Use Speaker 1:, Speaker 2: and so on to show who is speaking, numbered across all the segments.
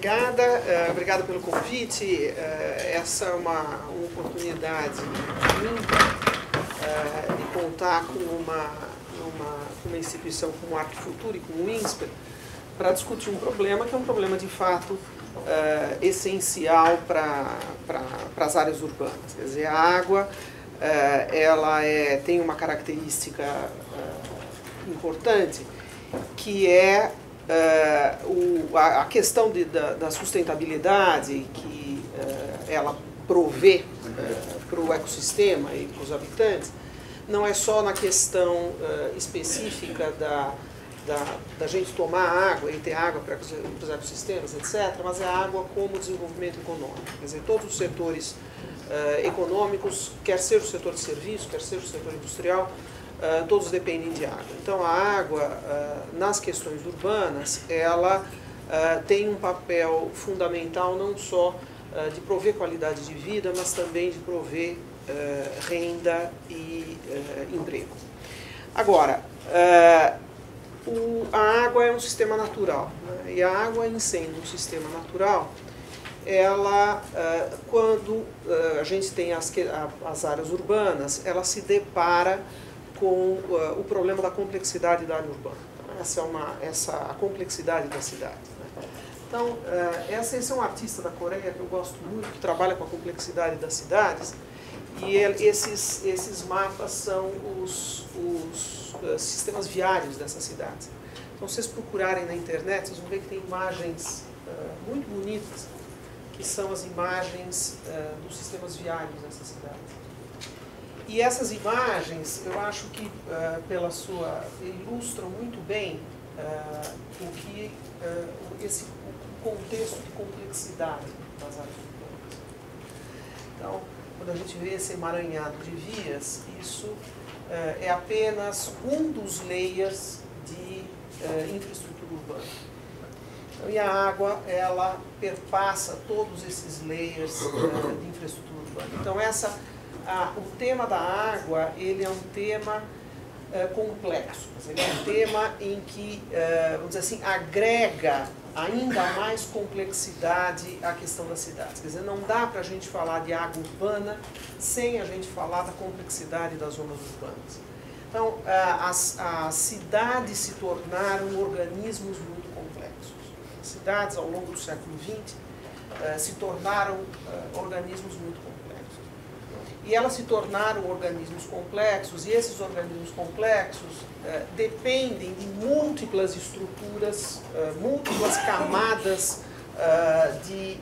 Speaker 1: obrigada, obrigado pelo convite. Essa é uma oportunidade ímpar de contar com uma instituição como a Arquifuturo e como o INSPER para discutir um problema que é um problema de fato essencial para as áreas urbanas. Quer dizer, a água ela tem uma característica importante, que é a questão da sustentabilidade que ela provê para o ecossistema e para os habitantes, não é só na questão específica da gente tomar água e ter água para os ecossistemas, etc., mas é a água como desenvolvimento econômico. Quer dizer, todos os setores econômicos, quer seja o setor de serviço, quer seja o setor industrial, todos dependem de água. Então, a água, nas questões urbanas, ela tem um papel fundamental não só de prover qualidade de vida, mas também de prover renda e emprego. Agora, a água é um sistema natural, né? E a água, em sendo um sistema natural, ela, quando a gente tem as áreas urbanas, ela se depara com o problema da complexidade da área urbana. Essa a complexidade da cidade, né? Então, esse é um artista da Coreia que eu gosto muito, que trabalha com a complexidade das cidades, e esses mapas são os sistemas viários dessas cidades. Então, se vocês procurarem na internet, vocês vão ver que tem imagens muito bonitas, que são as imagens dos sistemas viários dessas cidades. E essas imagens, eu acho que ilustram muito bem esse contexto de complexidade das áreas urbanas. Então, quando a gente vê esse emaranhado de vias, isso é apenas um dos layers de infraestrutura urbana. Então, e a água, ela perpassa todos esses layers de infraestrutura urbana. Então, o tema da água, ele é um tema complexo. Ele é um tema em que, vamos dizer assim, agrega ainda mais complexidade à questão das cidades. Quer dizer, não dá para a gente falar de água urbana sem a gente falar da complexidade das zonas urbanas. Então, as cidades se tornaram organismos muito complexos. As cidades, ao longo do século XX, se tornaram organismos muito complexos. E elas se tornaram organismos complexos, e esses organismos complexos dependem de múltiplas estruturas, múltiplas camadas de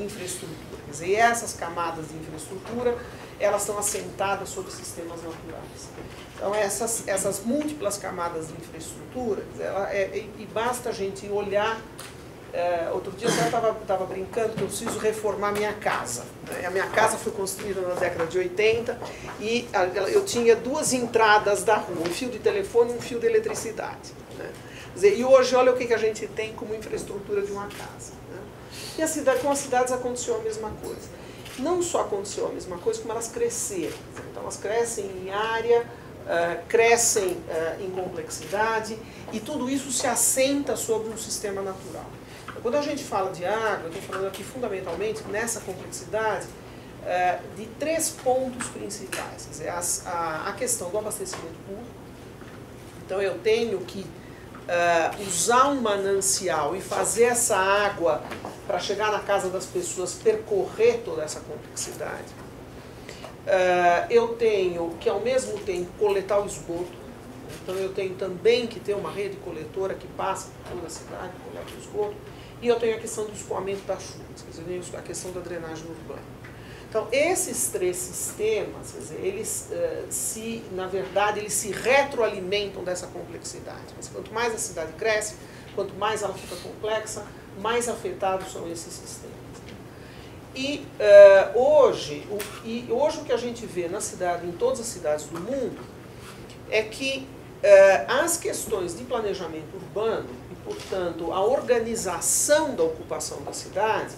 Speaker 1: infraestrutura. Quer dizer, e essas camadas de infraestrutura, elas estão assentadas sobre sistemas naturais. Então, essas múltiplas camadas de infraestrutura, e basta a gente olhar. Outro dia eu estava brincando que eu preciso reformar minha casa. A minha casa foi construída na década de 80 e eu tinha duas entradas da rua, um fio de telefone e um fio de eletricidade, né? Quer dizer, e hoje olha o que a gente tem como infraestrutura de uma casa, né? E com as cidades aconteceu a mesma coisa. Não só aconteceu a mesma coisa, como elas cresceram. Então elas crescem em área, crescem em complexidade, e tudo isso se assenta sobre um sistema natural. Quando a gente fala de água, eu estou falando aqui fundamentalmente nessa complexidade de três pontos principais. Quer dizer, a questão do abastecimento público. Então eu tenho que usar um manancial e fazer essa água para chegar na casa das pessoas, percorrer toda essa complexidade. Eu tenho que ao mesmo tempo coletar o esgoto. Então eu tenho também que ter uma rede coletora que passa por toda a cidade, coleta o esgoto. E eu tenho a questão do escoamento das chuvas, quer dizer, a questão da drenagem urbana. Então, esses três sistemas, quer dizer, eles na verdade, eles se retroalimentam dessa complexidade. Mas quanto mais a cidade cresce, quanto mais ela fica complexa, mais afetados são esses sistemas. E hoje o que a gente vê na cidade, em todas as cidades do mundo, é que as questões de planejamento urbano, e portanto a organização da ocupação da cidade,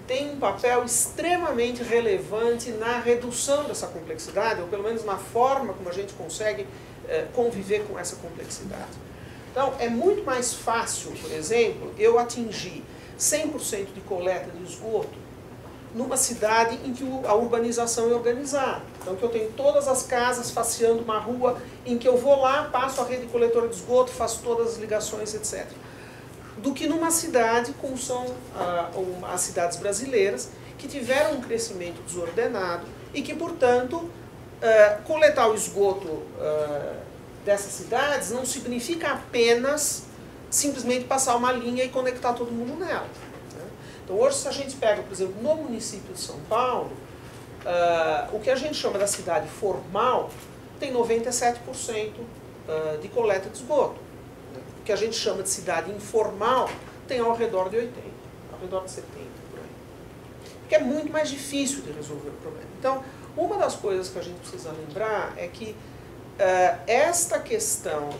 Speaker 1: tem um papel extremamente relevante na redução dessa complexidade, ou pelo menos na forma como a gente consegue conviver com essa complexidade. Então, é muito mais fácil, por exemplo, eu atingir 100% de coleta de esgoto numa cidade em que a urbanização é organizada. Então, que eu tenho todas as casas faceando uma rua em que eu vou lá, passo a rede coletora de esgoto, faço todas as ligações, etc. Do que numa cidade, como são as cidades brasileiras, que tiveram um crescimento desordenado e que, portanto, coletar o esgoto dessas cidades não significa apenas simplesmente passar uma linha e conectar todo mundo nela. Então, hoje, se a gente pega, por exemplo, no município de São Paulo, o que a gente chama da cidade formal tem 97% de coleta de esgoto. O que a gente chama de cidade informal tem ao redor de 80%, ao redor de 70%, por aí. Porque é muito mais difícil de resolver o problema. Então, uma das coisas que a gente precisa lembrar é que esta questão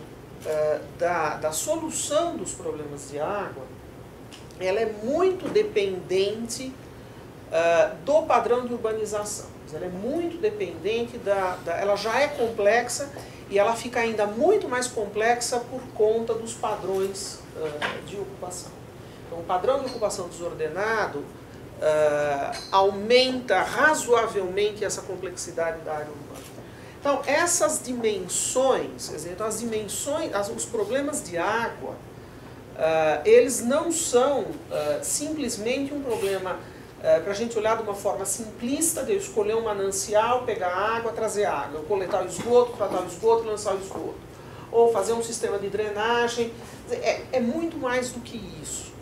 Speaker 1: da solução dos problemas de água, ela é muito dependente do padrão de urbanização. Ela é muito dependente ela já é complexa e ela fica ainda muito mais complexa por conta dos padrões de ocupação. Então, o padrão de ocupação desordenado aumenta razoavelmente essa complexidade da área urbana. Então, essas dimensões, quer dizer, então os problemas de água, eles não são simplesmente um problema para a gente olhar de uma forma simplista, de eu escolher um manancial, pegar água, trazer água, eu coletar o esgoto, tratar o esgoto, lançar o esgoto. Ou fazer um sistema de drenagem. É muito mais do que isso.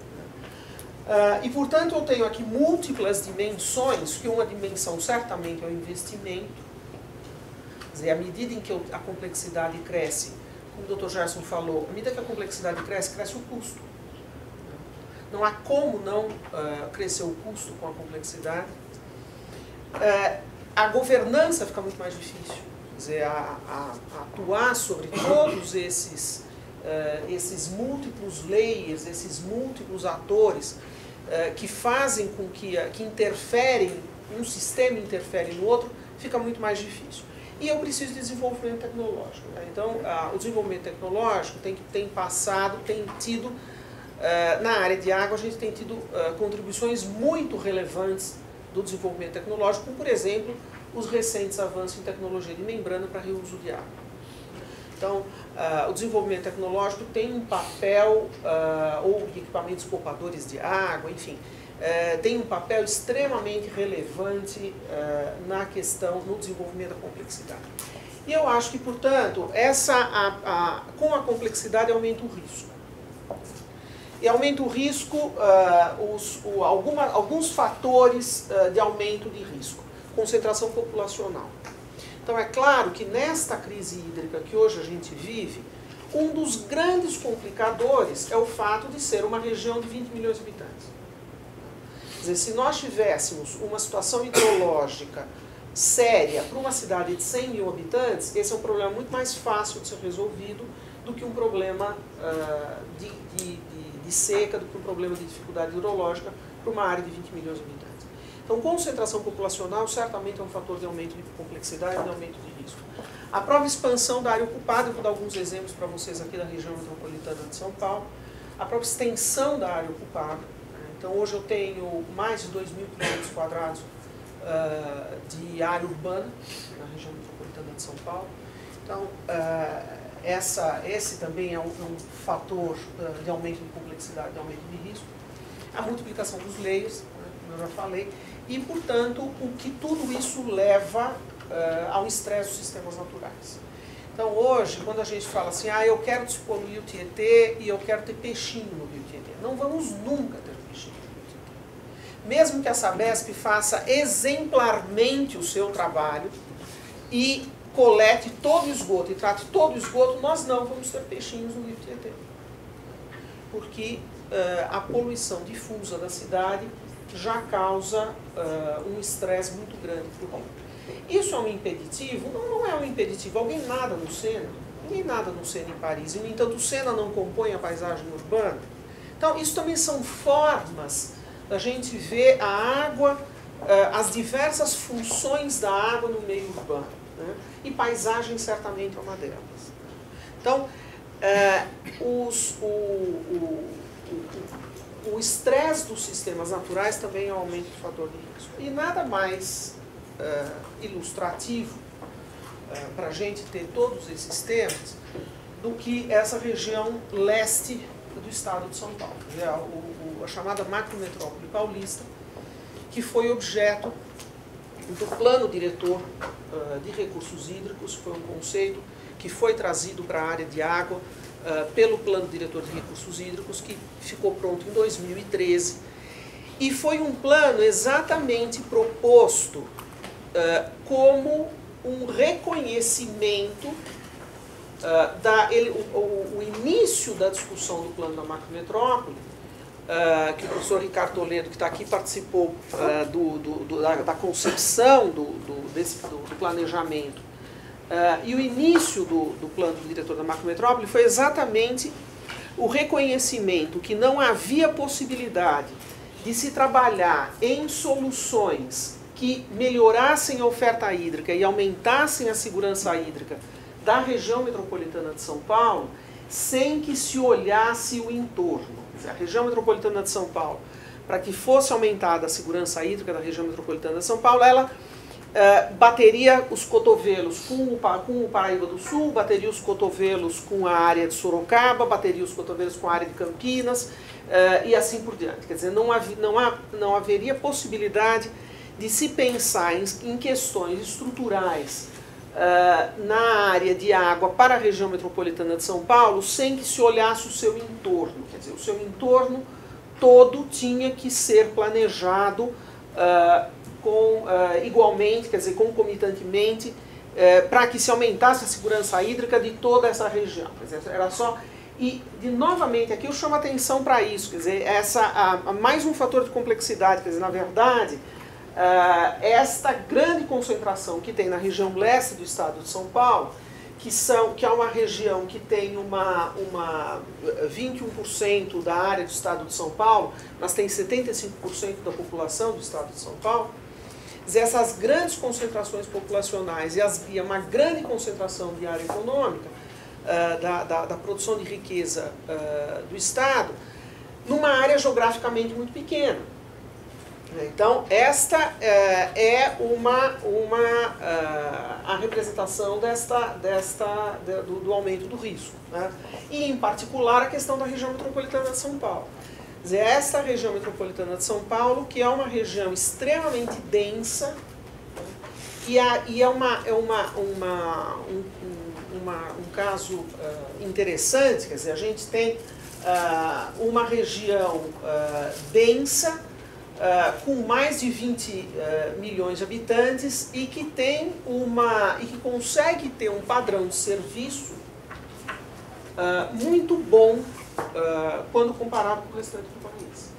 Speaker 1: E, portanto, eu tenho aqui múltiplas dimensões, que uma dimensão certamente é o investimento. Quer dizer, à medida em que a complexidade cresce, como o Dr. Gerson falou, à medida que a complexidade cresce, cresce o custo. Não há como não crescer o custo com a complexidade. A governança fica muito mais difícil. Quer dizer, atuar sobre todos esses múltiplos layers, esses múltiplos atores que fazem com que interferem, um sistema interfere no outro, fica muito mais difícil. E eu preciso de desenvolvimento tecnológico. Né? Então, o desenvolvimento tecnológico tem tido, na área de água, a gente tem tido contribuições muito relevantes do desenvolvimento tecnológico, como, por exemplo, os recentes avanços em tecnologia de membrana para reuso de água. Então, o desenvolvimento tecnológico tem um papel, ou equipamentos poupadores de água, enfim, tem um papel extremamente relevante no desenvolvimento da complexidade. E eu acho que, portanto, com a complexidade aumenta o risco. E aumenta o risco, alguns fatores de aumento de risco. Concentração populacional. Então, é claro que nesta crise hídrica que hoje a gente vive, um dos grandes complicadores é o fato de ser uma região de 20 milhões de habitantes. Quer dizer, se nós tivéssemos uma situação hidrológica séria para uma cidade de 100 mil habitantes, esse é um problema muito mais fácil de ser resolvido do que um problema de seca, do que um problema de dificuldade hidrológica para uma área de 20 milhões de habitantes. Então, concentração populacional certamente é um fator de aumento de complexidade e de aumento de risco. A própria expansão da área ocupada, eu vou dar alguns exemplos para vocês aqui da região metropolitana de São Paulo, a própria extensão da área ocupada. Então, hoje eu tenho mais de 2.000 km² de área urbana na região metropolitana de São Paulo. Então, esse também é um fator de aumento de complexidade, de aumento de risco. A multiplicação dos layers, como eu já falei, e, portanto, o que tudo isso leva ao estresse dos sistemas naturais. Então, hoje, quando a gente fala assim, eu quero despoluir o Tietê e eu quero ter peixinho no Rio Tietê, não vamos nunca ter peixinho no Rio Tietê. Mesmo que a Sabesp faça exemplarmente o seu trabalho e colete todo o esgoto e trate todo o esgoto, nós não vamos ter peixinhos no Rio Tietê. Porque a poluição difusa da cidade já causa um estresse muito grande para o rio. Isso é um impeditivo? Não é um impeditivo. Alguém nada no Sena? Ninguém nada no Sena em Paris. E, no entanto, o Sena não compõe a paisagem urbana. Então, isso também são formas da gente ver a água, as diversas funções da água no meio urbano. Né? E paisagem certamente é uma delas. o estresse dos sistemas naturais também é um aumento do fator de risco. E nada mais ilustrativo para a gente ter todos esses temas do que essa região leste do estado de São Paulo, a chamada macrometrópole paulista, que foi objeto do plano diretor de recursos hídricos. Foi um conceito que foi trazido para a área de água pelo plano diretor de recursos hídricos, que ficou pronto em 2013, e foi um plano exatamente proposto como um reconhecimento o início da discussão do plano da macrometrópole, que o professor Ricardo Toledo, que está aqui, participou da concepção do planejamento, e o início do plano do diretor da macrometrópole foi exatamente o reconhecimento que não havia possibilidade de se trabalhar em soluções que melhorassem a oferta hídrica e aumentassem a segurança hídrica da região metropolitana de São Paulo sem que se olhasse o entorno. A região metropolitana de São Paulo, para que fosse aumentada a segurança hídrica da região metropolitana de São Paulo, ela bateria os cotovelos com o Paraíba do Sul, bateria os cotovelos com a área de Sorocaba, bateria os cotovelos com a área de Campinas, e assim por diante. Quer dizer, não haveria possibilidade de se pensar em questões estruturais na área de água para a região metropolitana de São Paulo sem que se olhasse o seu entorno. Quer dizer, o seu entorno todo tinha que ser planejado igualmente, quer dizer, concomitantemente, para que se aumentasse a segurança hídrica de toda essa região. Quer dizer, era só... E, novamente, aqui eu chamo a atenção para isso, quer dizer, mais um fator de complexidade, quer dizer, na verdade, esta grande concentração que tem na região leste do estado de São Paulo, que é uma região que tem 21% da área do estado de São Paulo, mas tem 75% da população do estado de São Paulo. Quer dizer, essas grandes concentrações populacionais e uma grande concentração de área econômica, da produção de riqueza do estado, numa área geograficamente muito pequena. Então, esta é a representação do aumento do risco, né? E, em particular, a questão da região metropolitana de São Paulo. Quer dizer, esta região metropolitana de São Paulo, que é uma região extremamente densa, e é um caso interessante, quer dizer, a gente tem uma região densa, com mais de 20 milhões de habitantes e que consegue ter um padrão de serviço muito bom quando comparado com o restante do país.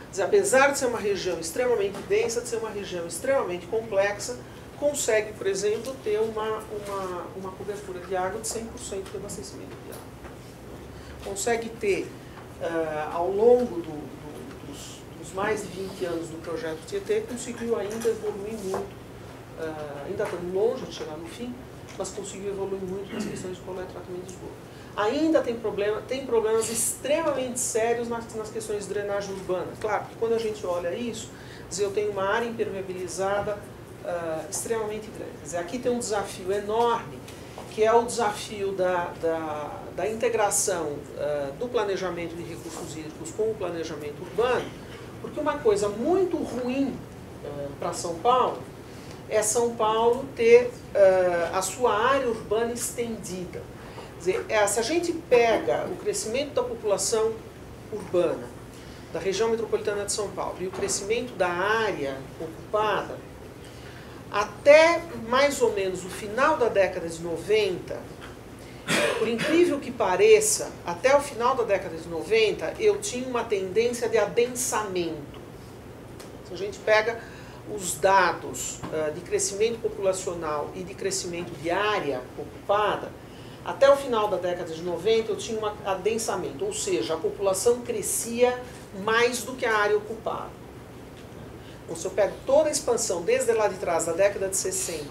Speaker 1: Quer dizer, apesar de ser uma região extremamente densa, de ser uma região extremamente complexa, consegue, por exemplo, ter uma cobertura de água de 100% de abastecimento de água. Consegue ter, ao longo dos mais de 20 anos do projeto Tietê, conseguiu ainda evoluir muito, ainda estamos longe de chegar no fim, mas conseguiu evoluir muito nas questões de coleta e tratamento de esgoto. Ainda tem problemas extremamente sérios nas questões de drenagem urbana. Claro que quando a gente olha isso, quer dizer, eu tenho uma área impermeabilizada extremamente grande. Quer dizer, aqui tem um desafio enorme, que é o desafio da integração do planejamento de recursos hídricos com o planejamento urbano, porque uma coisa muito ruim para São Paulo é São Paulo ter a sua área urbana estendida. Quer dizer, se a gente pega o crescimento da população urbana da região metropolitana de São Paulo e o crescimento da área ocupada, até mais ou menos o final da década de 90, por incrível que pareça, até o final da década de 90, eu tinha uma tendência de adensamento. Se a gente pega os dados de crescimento populacional e de crescimento de área ocupada, até o final da década de 90 eu tinha um adensamento, ou seja, a população crescia mais do que a área ocupada. Então, se eu pego toda a expansão desde lá de trás, da década de 60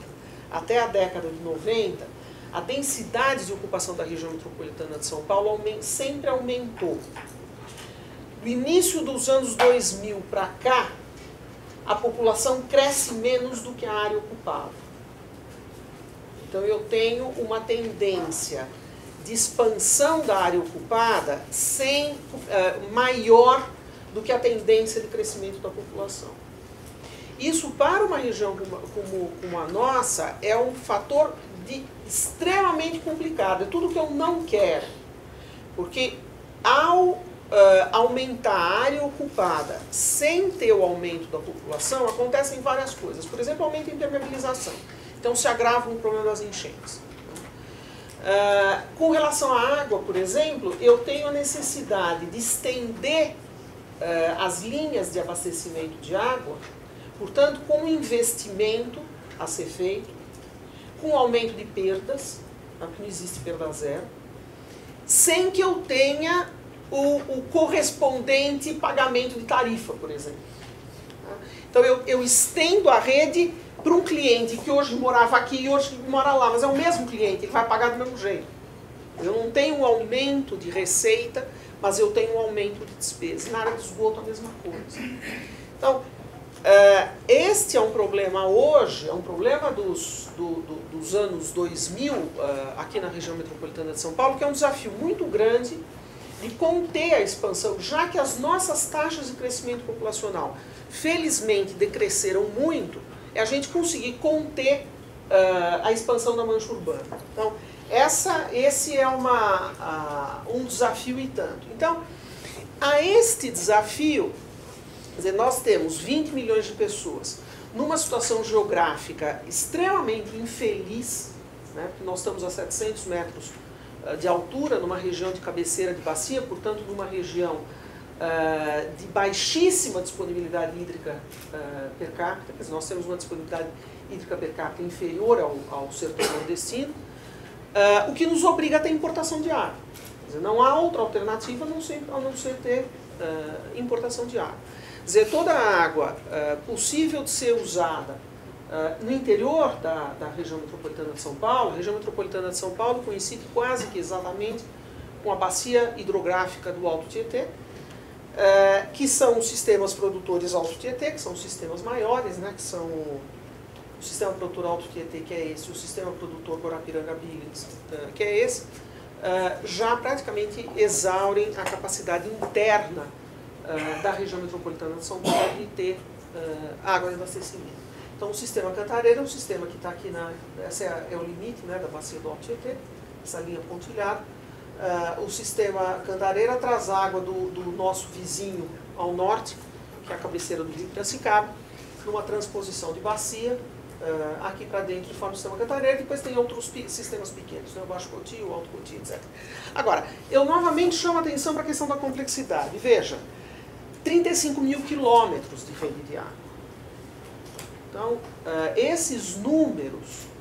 Speaker 1: até a década de 90, a densidade de ocupação da região metropolitana de São Paulo sempre aumentou. do início dos anos 2000 para cá, a população cresce menos do que a área ocupada. Então eu tenho uma tendência de expansão da área ocupada maior do que a tendência de crescimento da população. Isso, para uma região como a nossa, é um fator extremamente complicado. É tudo que eu não quero. Porque ao aumentar a área ocupada sem ter o aumento da população, acontecem várias coisas. Por exemplo, aumenta a impermeabilização. Então se agrava o problema das enchentes. Com relação à água, por exemplo, eu tenho a necessidade de estender as linhas de abastecimento de água, portanto, com investimento a ser feito, com aumento de perdas, porque não existe perda zero, sem que eu tenha o correspondente pagamento de tarifa, por exemplo. Então eu estendo a rede para um cliente que hoje morava aqui e hoje mora lá, mas é o mesmo cliente, ele vai pagar do mesmo jeito. Eu não tenho um aumento de receita, mas eu tenho um aumento de despesa. Na área de esgoto a mesma coisa. Então, este é um problema hoje, é um problema dos anos 2000, aqui na região metropolitana de São Paulo, que é um desafio muito grande de conter a expansão, já que as nossas taxas de crescimento populacional, felizmente, decresceram muito, é a gente conseguir conter a expansão da mancha urbana. Então, esse é um desafio e tanto. Então, a este desafio, quer dizer, nós temos 20 milhões de pessoas numa situação geográfica extremamente infeliz, né, porque nós estamos a 700 metros de altura, numa região de cabeceira de bacia, portanto, numa região de baixíssima disponibilidade hídrica per capita, quer dizer, nós temos uma disponibilidade hídrica per capita inferior ao sertão nordestino, o que nos obriga a ter importação de água. Quer dizer, não há outra alternativa a não ser ter importação de água. Quer dizer, toda a água possível de ser usada no interior da região metropolitana de São Paulo, a região metropolitana de São Paulo coincide quase que exatamente com a bacia hidrográfica do Alto Tietê, que são os sistemas produtores Alto Tietê, que são os sistemas maiores, né, que são o sistema produtor Alto Tietê, que é esse, o sistema produtor Guarapiranga-Billings, que é esse, já praticamente exaurem a capacidade interna da região metropolitana de São Paulo de ter água de abastecimento. Então o sistema Cantareira é um sistema que está aqui, esse é o limite, né, da bacia do Alto Tietê, essa linha pontilhada. O sistema Cantareira traz água do nosso vizinho ao norte, que é a cabeceira do rio Piracicaba, numa transposição de bacia, aqui para dentro de forma do sistema Cantareira, e depois tem outros sistemas pequenos, né, o Baixo Coti, o Alto Coti, etc. Agora, eu novamente chamo a atenção para a questão da complexidade. Veja, 35 mil quilômetros de rede de água. Então, esses números,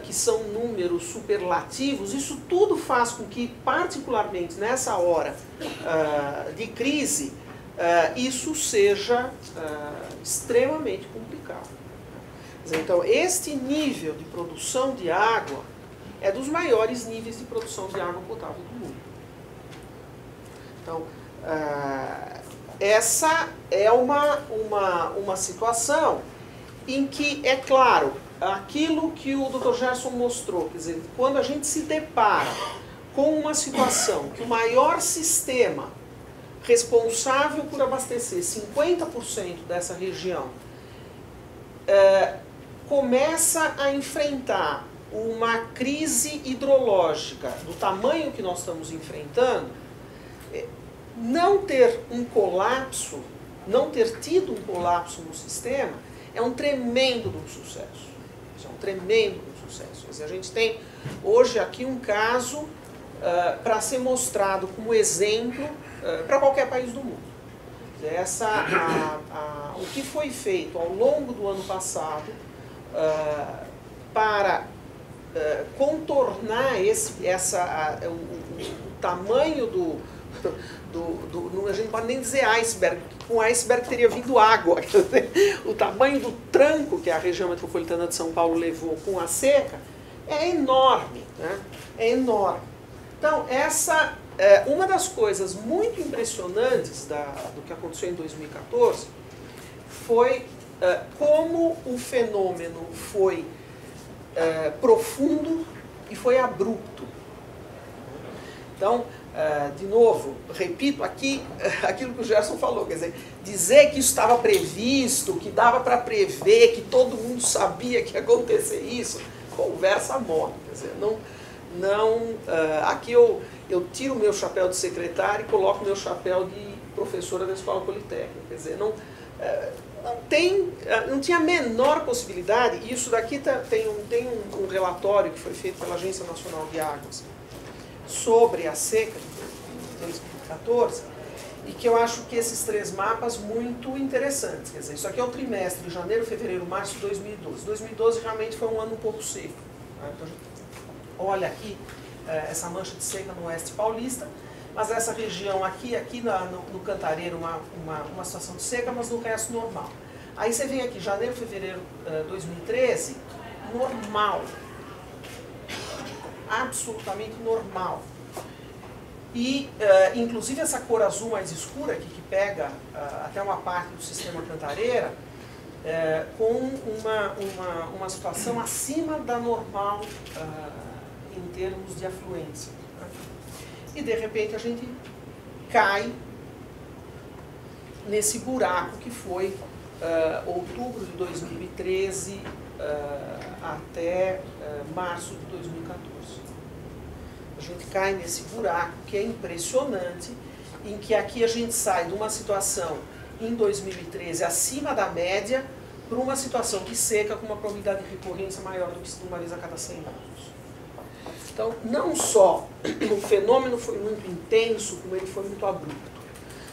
Speaker 1: que são números superlativos, isso tudo faz com que, particularmente nessa hora de crise, isso seja extremamente complicado. Então, este nível de produção de água é dos maiores níveis de produção de água potável do mundo. Então, essa é uma situação em que, é claro, aquilo que o Dr. Gerson mostrou, quer dizer, quando a gente se depara com uma situação que o maior sistema responsável por abastecer 50% dessa região começa a enfrentar uma crise hidrológica do tamanho que nós estamos enfrentando, não ter um colapso, não ter tido um colapso no sistema, é um tremendo sucesso. É um tremendo sucesso. Quer dizer, a gente tem hoje aqui um caso para ser mostrado como exemplo para qualquer país do mundo. Quer dizer, o que foi feito ao longo do ano passado para contornar o tamanho a gente não pode nem dizer iceberg, com iceberg teria vindo água. O tamanho do tranco que a região metropolitana de São Paulo levou com a seca é enorme, né? É enorme. Então, uma das coisas muito impressionantes do que aconteceu em 2014 foi como o fenômeno foi profundo e foi abrupto. Então, de novo, repito aqui aquilo que o Gerson falou, quer dizer, dizer que isso estava previsto, que dava para prever, que todo mundo sabia que ia acontecer isso, conversa mole. Quer dizer, aqui eu tiro o meu chapéu de secretário e coloco o meu chapéu de professora da Escola Politécnica. Quer dizer, não tinha a menor possibilidade, e isso daqui tem um relatório que foi feito pela Agência Nacional de Águas sobre a seca de 2014, e que eu acho que esses 3 mapas muito interessantes. Quer dizer, isso aqui é o trimestre de janeiro, fevereiro, março de 2012. 2012 realmente foi um ano um pouco seco. Tá? Então, olha aqui essa mancha de seca no oeste paulista, mas essa região aqui no Cantareiro, uma situação de seca, mas no resto normal. Aí você vem aqui, janeiro, fevereiro 2013, normal. Absolutamente normal. E, inclusive, essa cor azul mais escura aqui, que pega até uma parte do sistema Cantareira, com uma situação acima da normal em termos de afluência. Né? E, de repente, a gente cai nesse buraco que foi outubro de 2013 até março de 2014. A gente cai nesse buraco que é impressionante, em que aqui a gente sai de uma situação em 2013 acima da média para uma situação de seca com uma probabilidade de recorrência maior do que uma vez a cada 100 anos. Então, não só o fenômeno foi muito intenso, como ele foi muito abrupto.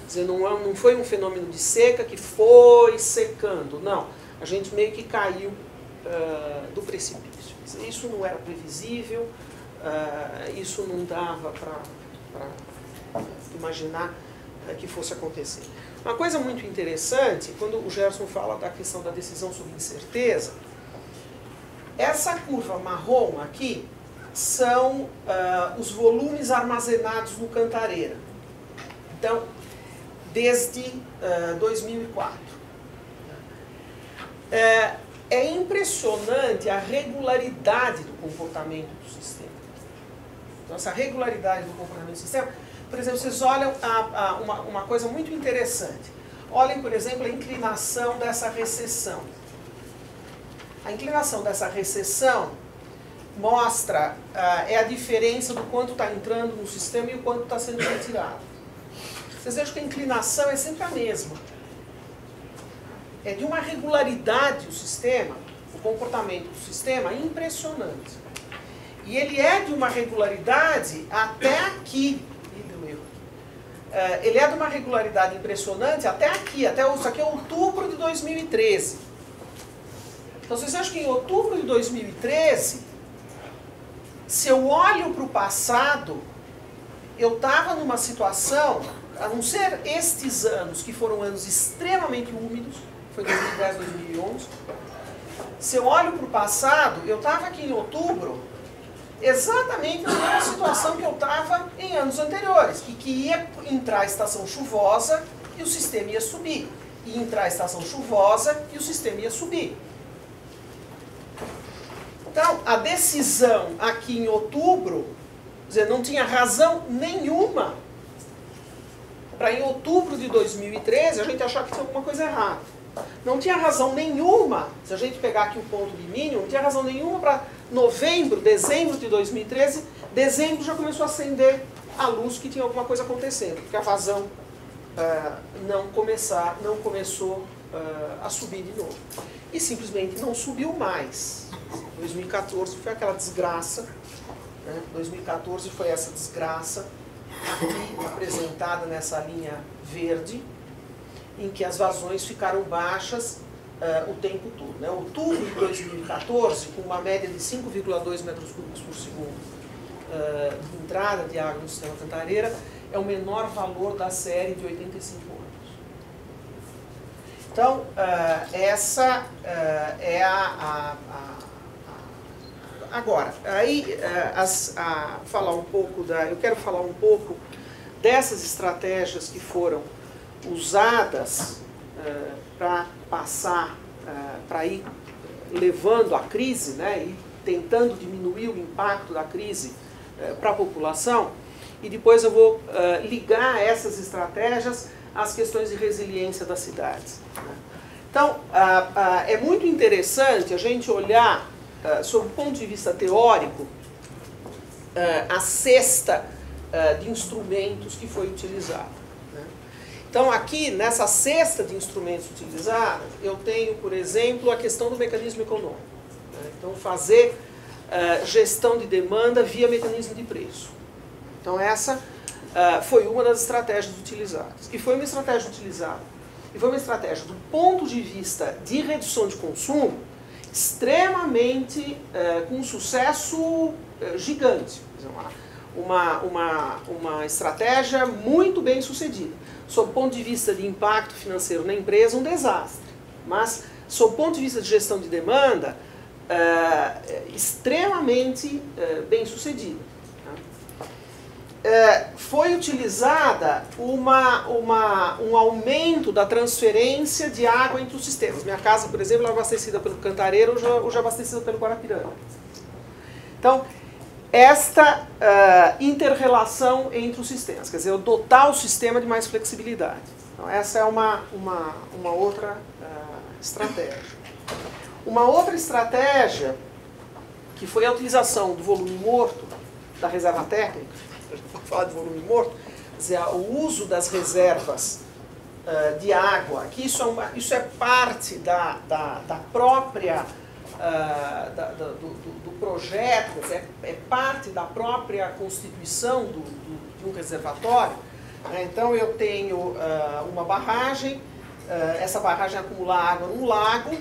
Speaker 1: Quer dizer, não foi um fenômeno de seca que foi secando, não. A gente meio que caiu do precipício. Isso não era previsível, isso não dava para imaginar que fosse acontecer. Uma coisa muito interessante, quando o Gerson fala da questão da decisão sobre incerteza, essa curva marrom aqui são os volumes armazenados no Cantareira. Então, desde 2004. É impressionante a regularidade do comportamento do sistema. Então, essa regularidade do comportamento do sistema, por exemplo, vocês olham uma coisa muito interessante. Olhem, por exemplo, a inclinação dessa recessão. A inclinação dessa recessão mostra, é a diferença do quanto está entrando no sistema e o quanto está sendo retirado. Vocês vejam que a inclinação é sempre a mesma. É de uma regularidade o sistema, o comportamento do sistema impressionante. E ele é de uma regularidade até aqui. Ele é de uma regularidade impressionante até aqui, isso aqui é outubro de 2013. Então vocês acham que em outubro de 2013, se eu olho para o passado, eu estava numa situação, a não ser estes anos, que foram anos extremamente úmidos, foi 2010, 2011, se eu olho para o passado, eu estava aqui em outubro, exatamente na mesma situação que eu estava em anos anteriores, e que ia entrar a estação chuvosa e o sistema ia subir. Ia entrar a estação chuvosa e o sistema ia subir. Então, a decisão aqui em outubro, quer dizer, não tinha razão nenhuma para em outubro de 2013 a gente achar que tinha alguma coisa errada. Não tinha razão nenhuma, se a gente pegar aqui o ponto de mínimo, não tinha razão nenhuma para novembro, dezembro de 2013, dezembro já começou a acender a luz que tinha alguma coisa acontecendo, porque a vazão não começou a subir de novo. E simplesmente não subiu mais. 2014 foi aquela desgraça, né? 2014 foi essa desgraça aqui apresentada nessa linha verde, em que as vazões ficaram baixas o tempo todo. Né? Outubro de 2014, com uma média de 5,2 metros cúbicos por segundo de entrada de água no sistema Cantareira, é o menor valor da série de 85 anos. Então, essa é agora, aí, eu quero falar um pouco dessas estratégias que foram usadas para passar, para ir levando a crise, né, e tentando diminuir o impacto da crise para a população, e depois eu vou ligar essas estratégias às questões de resiliência das cidades. Né. Então, é muito interessante a gente olhar, sob o ponto de vista teórico, a cesta de instrumentos que foi utilizada. Né. Então, aqui, nessa cesta de instrumentos utilizados, eu tenho, por exemplo, a questão do mecanismo econômico. Né. Então, fazer gestão de demanda via mecanismo de preço. Então, essa foi uma das estratégias utilizadas. E foi uma estratégia utilizada. E foi uma estratégia, do ponto de vista de redução de consumo, extremamente com um sucesso gigante. Uma estratégia muito bem sucedida. Sob o ponto de vista de impacto financeiro na empresa, um desastre. Mas, sob o ponto de vista de gestão de demanda, extremamente bem sucedida. Foi utilizada um aumento da transferência de água entre os sistemas. Minha casa, por exemplo, é abastecida pelo Cantareira, hoje é abastecida pelo Guarapiranga. Então, esta inter-relação entre os sistemas, quer dizer, eu dotar o sistema de mais flexibilidade. Então, essa é uma outra estratégia. Uma outra estratégia, que foi a utilização do volume morto da reserva técnica, para falar de volume morto, quer dizer, o uso das reservas de água, que isso é parte da própria do projeto, quer dizer, é parte da própria constituição de um reservatório. Né? Então eu tenho uma barragem, essa barragem acumula água num lago,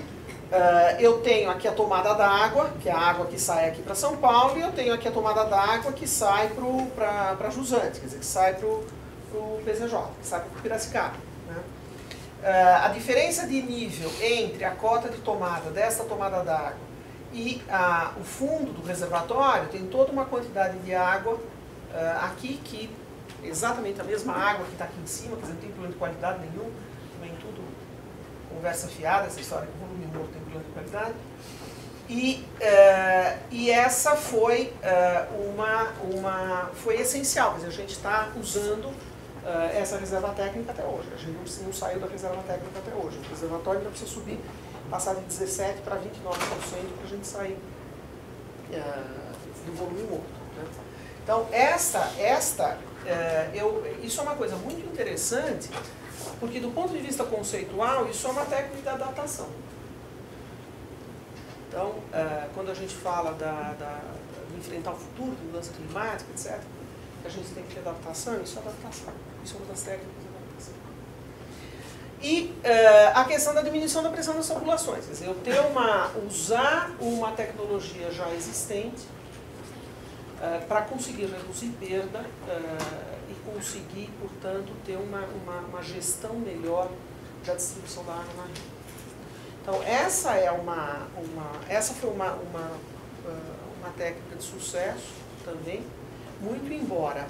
Speaker 1: eu tenho aqui a tomada d'água, que é a água que sai aqui para São Paulo, e eu tenho aqui a tomada d'água que sai para Jusante, quer dizer, que sai para o PZJ, que sai para o Piracicaba. Né? A diferença de nível entre a cota de tomada desta tomada d'água e o fundo do reservatório tem toda uma quantidade de água aqui, que é exatamente a mesma água que está aqui em cima, quer dizer, não tem problema de qualidade nenhum, vem tudo conversa fiada, essa história que o volume morto tem problema de qualidade. E essa foi foi essencial, quer dizer, a gente está usando essa reserva técnica até hoje. A gente não saiu da reserva técnica até hoje. O reservatório ainda precisa subir, passar de 17% para 29% para a gente sair do volume morto. Né? Então, isso é uma coisa muito interessante, porque do ponto de vista conceitual, isso é uma técnica de adaptação. Então, quando a gente fala de enfrentar o futuro, de mudança climática, etc., a gente tem que ter adaptação, isso é adaptação. Isso é uma das técnicas de adaptação. E a questão da diminuição da pressão das populações. Quer dizer, usar uma tecnologia já existente para conseguir reduzir perda e conseguir, portanto, ter uma gestão melhor da distribuição da água na rede. Então, essa foi uma técnica de sucesso também, muito embora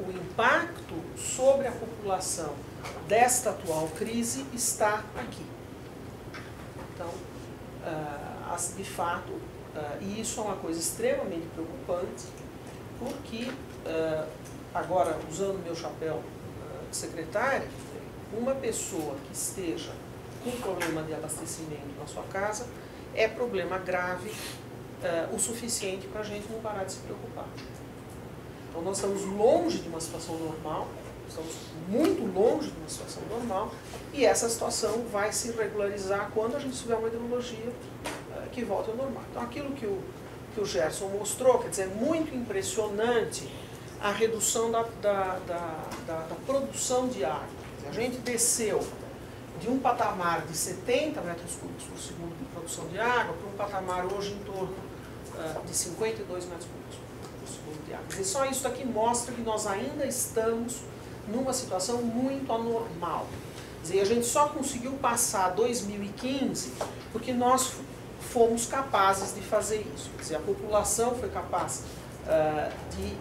Speaker 1: o impacto sobre a população desta atual crise está aqui. Então, de fato, e isso é uma coisa extremamente preocupante, porque, agora, usando o meu chapéu de secretária, uma pessoa que esteja com problema de abastecimento na sua casa é problema grave o suficiente para a gente não parar de se preocupar. Então, nós estamos longe de uma situação normal, estamos muito longe de uma situação normal, e essa situação vai se regularizar quando a gente tiver uma hidrologia que volte ao normal. Então, aquilo que o Gerson mostrou, quer dizer, é muito impressionante a redução da produção de água. A gente desceu de um patamar de 70 metros cúbicos por segundo de produção de água para um patamar hoje em torno de 52 metros cúbicos por segundo de água. E só isso aqui mostra que nós ainda estamos numa situação muito anormal. Quer dizer, a gente só conseguiu passar 2015 porque nós fomos capazes de fazer isso. Quer dizer, a população foi capaz de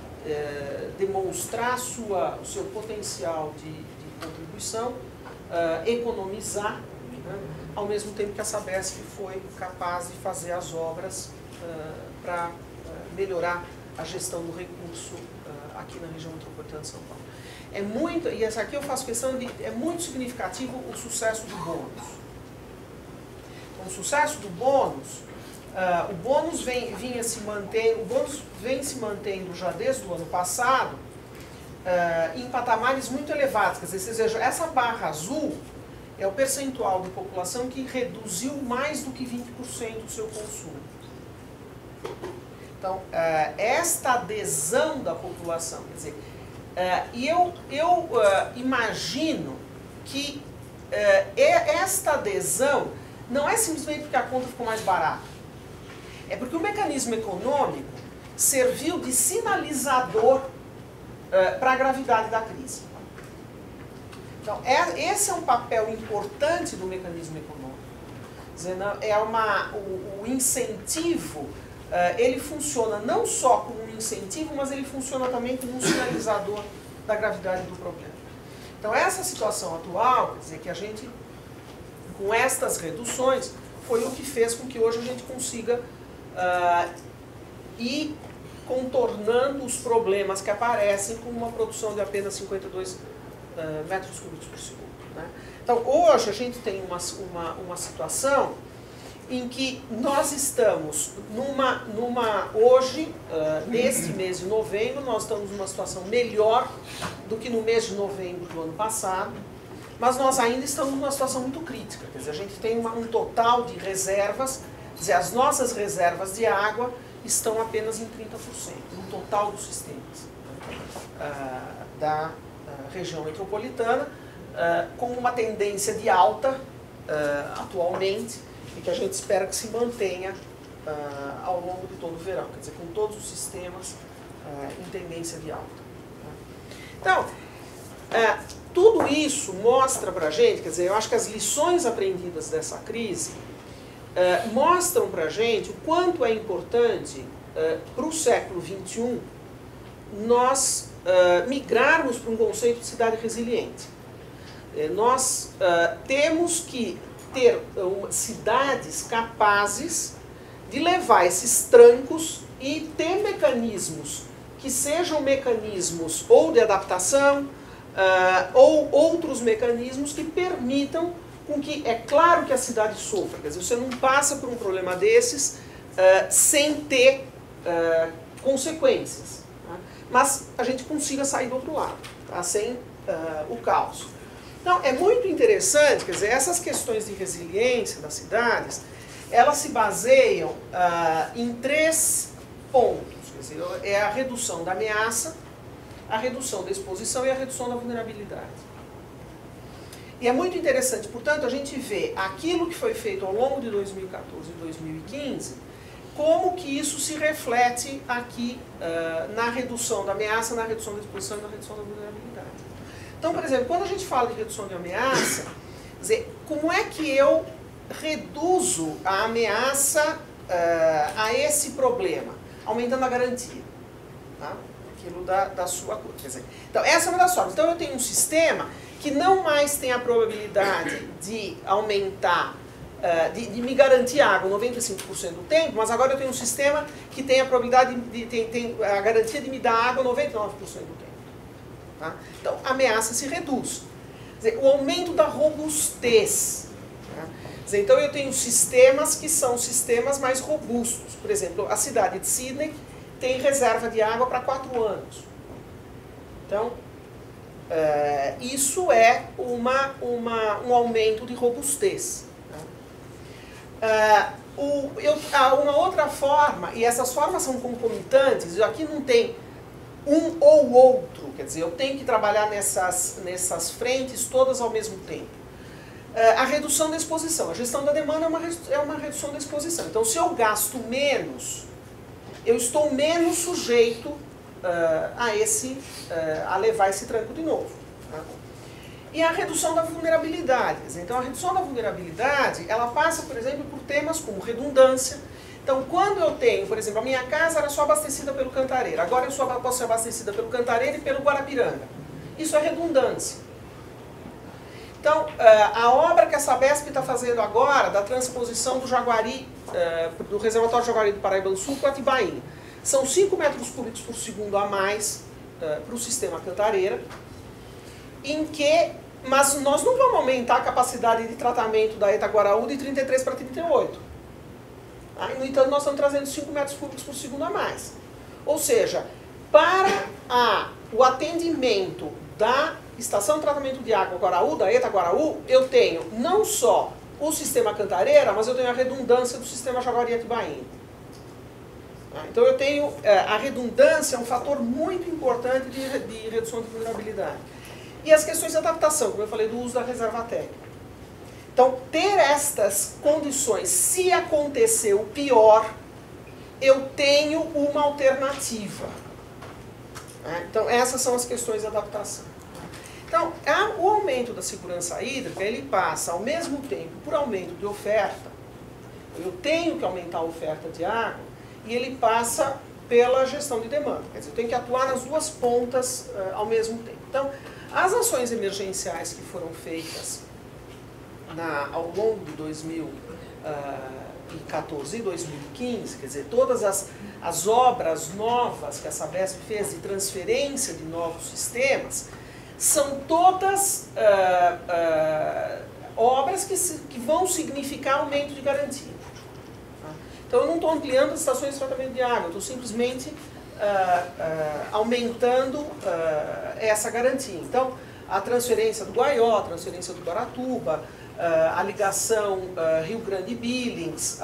Speaker 1: demonstrar o seu potencial de contribuição, economizar, né, ao mesmo tempo que a Sabesp foi capaz de fazer as obras para melhorar a gestão do recurso aqui na região metropolitana de São Paulo. É muito, e essa aqui eu faço questão de, é muito significativo o sucesso do bônus. Então, o sucesso do bônus, o bônus vem se mantendo já desde o ano passado em patamares muito elevados. Quer dizer, vocês vejam, essa barra azul é o percentual da população que reduziu mais do que 20% do seu consumo. Então, esta adesão da população, quer dizer, e eu imagino que esta adesão não é simplesmente porque a conta ficou mais barata, é porque o mecanismo econômico serviu de sinalizador para a gravidade da crise. Então, esse é um papel importante do mecanismo econômico. Quer dizer, o incentivo, ele funciona não só como um incentivo, mas ele funciona também como um sinalizador da gravidade do problema. Então, essa situação atual, quer dizer, que a gente, com estas reduções, foi o que fez com que hoje a gente consiga ir contornando os problemas que aparecem com uma produção de apenas 52 metros cúbicos por segundo, né? Então, hoje a gente tem uma situação em que nós estamos hoje, neste mês de novembro, nós estamos numa situação melhor do que no mês de novembro do ano passado, mas nós ainda estamos numa situação muito crítica. Quer dizer, a gente tem um total de reservas, quer dizer, as nossas reservas de água estão apenas em 30%, no total dos sistemas da região metropolitana, com uma tendência de alta atualmente, e que a gente espera que se mantenha ao longo de todo o verão, quer dizer, com todos os sistemas em tendência de alta. Então, tudo isso mostra para a gente, quer dizer, eu acho que as lições aprendidas dessa crise mostram para a gente o quanto é importante para o século XXI nós migrarmos para um conceito de cidade resiliente. Nós temos que ter cidades capazes de levar esses trancos e ter mecanismos que sejam mecanismos ou de adaptação ou outros mecanismos que permitam com que, é claro que a cidade sofra, quer dizer, você não passa por um problema desses sem ter consequências, tá? Mas a gente consiga sair do outro lado, tá? Sem o caos. Então, é muito interessante, quer dizer, essas questões de resiliência das cidades, elas se baseiam em 3 pontos. Quer dizer, é a redução da ameaça, a redução da exposição e a redução da vulnerabilidade. E é muito interessante, portanto, a gente vê aquilo que foi feito ao longo de 2014 e 2015, como que isso se reflete aqui na redução da ameaça, na redução da exposição e na redução da vulnerabilidade. Então, por exemplo, quando a gente fala de redução de ameaça, quer dizer, como é que eu reduzo a ameaça a esse problema? Aumentando a garantia, tá? Aquilo da sua coisa. Quer dizer, então, essa é uma das formas. Então, eu tenho um sistema que não mais tem a probabilidade de aumentar, de me garantir água 95% do tempo, mas agora eu tenho um sistema que tem a probabilidade tem a garantia de me dar água 99% do tempo. Tá? Então, a ameaça se reduz. Quer dizer, o aumento da robustez. Tá? Quer dizer, então, eu tenho sistemas que são sistemas mais robustos. Por exemplo, a cidade de Sydney tem reserva de água para 4 anos. Então, isso é um aumento de robustez. Tá? Uma outra forma, e essas formas são concomitantes, aqui não tem um ou outro, quer dizer, eu tenho que trabalhar nessas frentes todas ao mesmo tempo. A redução da exposição, a gestão da demanda é uma redução da exposição. Então, se eu gasto menos, eu estou menos sujeito a levar esse tranco de novo. Tá? E a redução da vulnerabilidade. Então, a redução da vulnerabilidade, ela passa, por exemplo, por temas como redundância. Então, quando eu tenho, por exemplo, a minha casa era só abastecida pelo Cantareira, agora eu só posso ser abastecida pelo Cantareira e pelo Guarapiranga. Isso é redundância. Então, a obra que a Sabesp está fazendo agora, da transposição do Jaguari, do reservatório Jaguari do Paraíba do Sul para Atibainha, são 5 metros cúbicos por segundo a mais para o sistema Cantareira, mas nós não vamos aumentar a capacidade de tratamento da Itaguaraú de 33 para 38. No entanto, nós estamos trazendo 5 metros cúbicos por segundo a mais. Ou seja, para o atendimento da estação de tratamento de água Guaraú, da Itaguaraú, eu tenho não só o sistema Cantareira, mas eu tenho a redundância do sistema Jaguari-Atibainha. Então eu tenho, a redundância é um fator muito importante de redução de vulnerabilidade. E as questões de adaptação, como eu falei, do uso da reserva técnica. Então, ter estas condições, se acontecer o pior, eu tenho uma alternativa. Então, essas são as questões de adaptação. Então, o aumento da segurança hídrica, ele passa, ao mesmo tempo, por aumento de oferta. Eu tenho que aumentar a oferta de água, e ele passa pela gestão de demanda. Quer dizer, eu tenho que atuar nas duas pontas ao mesmo tempo. Então, as ações emergenciais que foram feitas ao longo de 2014 e 2015, quer dizer, todas as obras novas que a Sabesp fez de transferência de novos sistemas, são todas obras que vão significar aumento de garantia. Então eu não estou ampliando as estações de tratamento de água, eu estou simplesmente aumentando essa garantia. Então, a transferência do Guaió, a transferência do Guaratuba, a ligação Rio Grande Billings,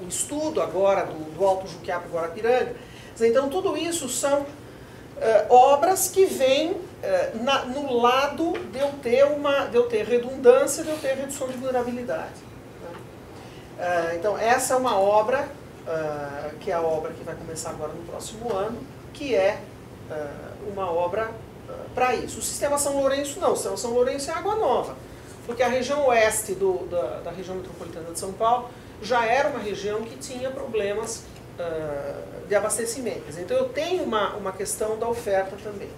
Speaker 1: o estudo agora do Alto Juquiá para o Guarapiranga. Então, tudo isso são obras que vêm no lado de eu ter redundância, de eu ter redução de vulnerabilidade. Então, essa é uma obra, que é a obra que vai começar agora no próximo ano, que é uma obra para isso. O sistema São Lourenço não, o sistema São Lourenço é água nova, porque a região oeste da região metropolitana de São Paulo já era uma região que tinha problemas de abastecimento. Então eu tenho uma questão da oferta também.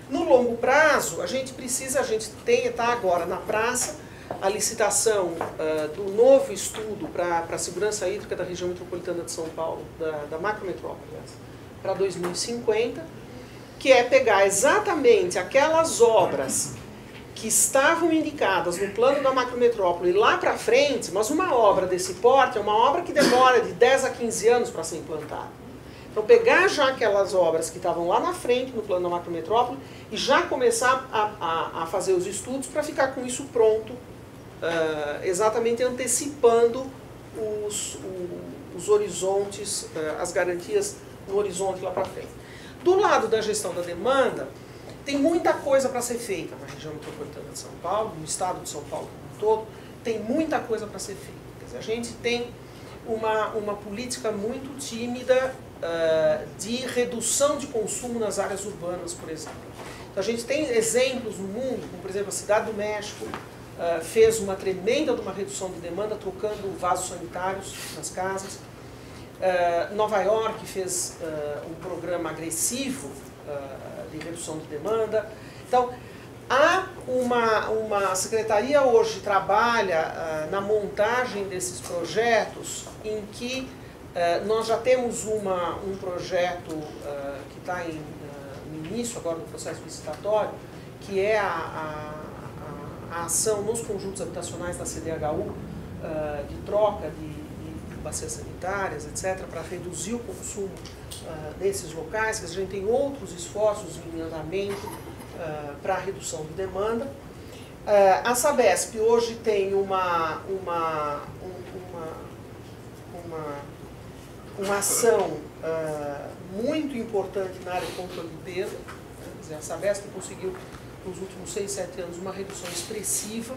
Speaker 1: No longo prazo, a gente está agora na praça a licitação do novo estudo para a segurança hídrica da região metropolitana de São Paulo, da macrometrópole, para 2050, que é pegar exatamente aquelas obras que estavam indicadas no plano da macrometrópole lá para frente, mas uma obra desse porte é uma obra que demora de 10 a 15 anos para ser implantada. Então pegar já aquelas obras que estavam lá na frente no plano da macrometrópole e já começar a fazer os estudos para ficar com isso pronto, exatamente antecipando os horizontes, as garantias no horizonte lá para frente. Do lado da gestão da demanda, tem muita coisa para ser feita na região metropolitana de São Paulo, no estado de São Paulo como um todo, tem muita coisa para ser feita. Quer dizer, a gente tem uma política muito tímida de redução de consumo nas áreas urbanas, por exemplo. Então, a gente tem exemplos no mundo, como por exemplo a Cidade do México, fez uma tremenda redução de demanda trocando vasos sanitários nas casas. Nova York fez um programa agressivo de redução de demanda. Então, há uma secretaria hoje trabalha na montagem desses projetos em que nós já temos um projeto que está no início agora do processo licitatório, que é a ação nos conjuntos habitacionais da CDHU de troca de bacias sanitárias, etc., para reduzir o consumo nesses locais. A gente tem outros esforços em andamento para a redução de demanda. A Sabesp hoje tem uma ação muito importante na área de controle de perda. Quer dizer, a Sabesp conseguiu, nos últimos 6, 7 anos, uma redução expressiva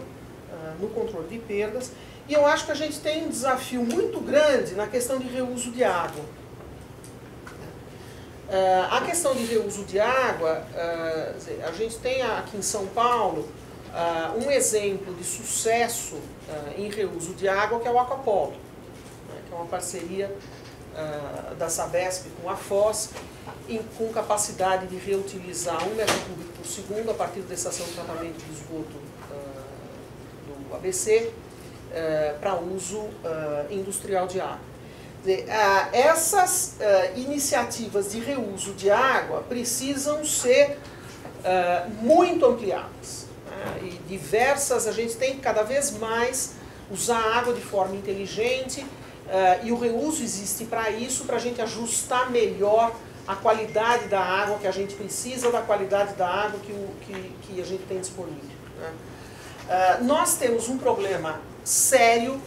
Speaker 1: no controle de perdas. E eu acho que a gente tem um desafio muito grande na questão de reuso de água. A questão de reuso de água, a gente tem aqui em São Paulo um exemplo de sucesso em reuso de água, que é o Aquapolo, né, que é uma parceria da Sabesp com a Foz, com capacidade de reutilizar 1 metro cúbico por segundo a partir da estação de tratamento de esgoto do ABC para uso industrial de água. Essas iniciativas de reuso de água precisam ser muito ampliadas, né? E diversas, a gente tem que cada vez mais usar a água de forma inteligente, e o reuso existe para isso, para a gente ajustar melhor a qualidade da água que a gente precisa, da qualidade da água que a gente tem disponível, né? Nós temos um problema sério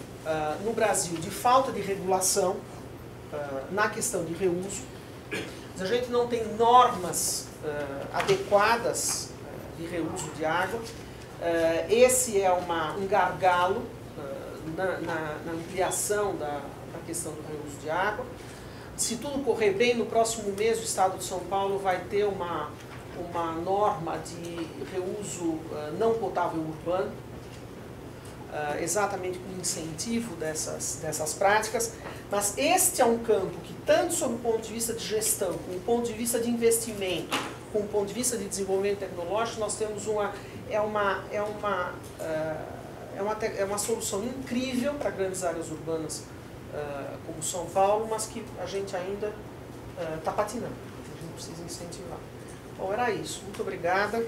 Speaker 1: no Brasil de falta de regulação na questão de reuso. A gente não tem normas adequadas de reuso de água. Esse é um gargalo na ampliação da questão do reuso de água. Se tudo correr bem, no próximo mês o Estado de São Paulo vai ter uma norma de reuso não potável urbano, exatamente com incentivo dessas práticas, mas este é um campo que, tanto sob o ponto de vista de gestão, com o ponto de vista de investimento, com o ponto de vista de desenvolvimento tecnológico, nós temos uma solução incrível para grandes áreas urbanas como São Paulo, mas que a gente ainda está patinando, a gente precisa incentivar. Bom, era isso. Muito obrigada.